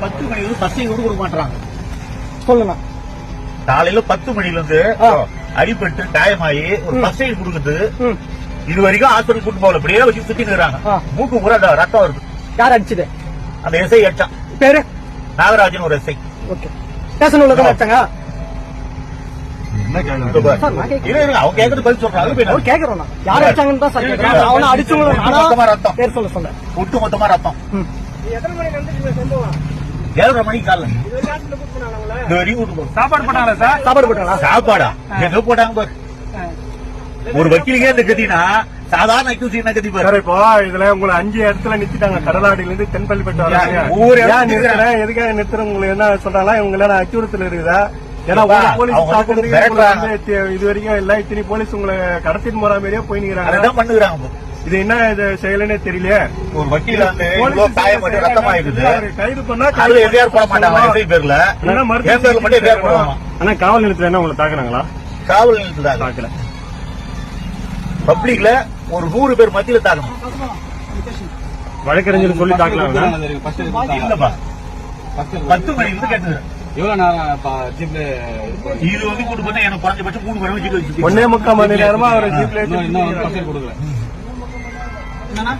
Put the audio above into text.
10 மணி வந்து பஸ்ஸை கூட கொடுக்க மாட்டாங்க. சொல்லுங்க. காலையில 10 மணில இருந்து அடிபட்டு காயமாயி ஒரு பஸ்ஸை கொடுக்குது. இது வரைக்கும் ஹாஸ்பிட்டல் கூட்டு போகல. இப்படியே வச்சு சுத்தி நிக்கிறாங்க. மூக்கு பூரா ரத்தம் வருது. யார் அடிச்சது? அந்த எஸ்ஐ அடிச்சான். பேரு நாகராஜன் ஒரு எஸ்ஐ. ஓகே. ஸ்டேஷன் உள்ள தான் அடிச்சாங்க. அவங்க கேக்குறது பதில் சொல்றாங்க. கேக்குறோம் யார் அடிச்சாங்கன்னு தான் சார் கேக்குறேன். அவனை அடிச்சவங்க ரத்தம் பேர் சொல்ல சொல்ல ஒட்டு மொத்தமா ரத்தம். எத்தனை மணிக்கு வந்து சம்பவம்? 7:30 மணிக்கு காலைல இது வரைக்கும் கூட்டு போறோம். சாப்பாடு போட்டாங்களா சார்? சாப்பாடு போட்டாங்களா? சாப்பாடா எங்க போட்டாங்க பாரு. ஒரு வக்கீலுக்கே இந்த கத்தினா சாதாரண அக்யூஸ் என்ன கத்தி பாரு. இப்போ இதுல உங்களை 5 இடத்துல நிறுத்திட்டாங்க. கடலாடியில இருந்து தென்பள்ளிப்பட்டு வராங்க. எதுக்காக நிறுத்துற உங்களுக்கு என்ன சொல்றாங்களா? இவங்க அச்சுறுத்தல் இருக்குதா? ஏன்னா போலீஸ் இது வரைக்கும் இல்ல. இத்தனை போலீஸ் உங்களை கடத்திட்டு போற மாதிரியே போய் நிக்கிறாங்க. பண்ணுறாங்க. இது என்ன இது செயலனே தெரியல. ஒரு வக்கீல் வந்து காயப்பட்டு ரத்தமாயிருக்குது. கைது பண்ணா எஃப்ஐஆர் போட மாட்டாங்க. பேர்ல மட்டும் எஃப்ஐஆர் போடுவாங்க. ஆனா காவல் நிலையத்துல என்ன உங்களை தாக்குறாங்களா? காவல் நிலையத்துல தாக்கல. பப்ளிக்ல ஒரு 100 பேர் மத்தியில தாக்கணும். வழக்கறிஞர் சொல்லி தாக்கலாம் இல்லப்பா. 10 மணில இருந்து கேட்டது. எவ்வளவு நேரம் இது வந்து கூட்டு போனா எனக்கு குறைஞ்சபட்சம் 3 மணி வச்சு 1.25 மணி நேரமா அவர் ஜீப்ல இன்னும் கொடுக்கல. என்னன்னா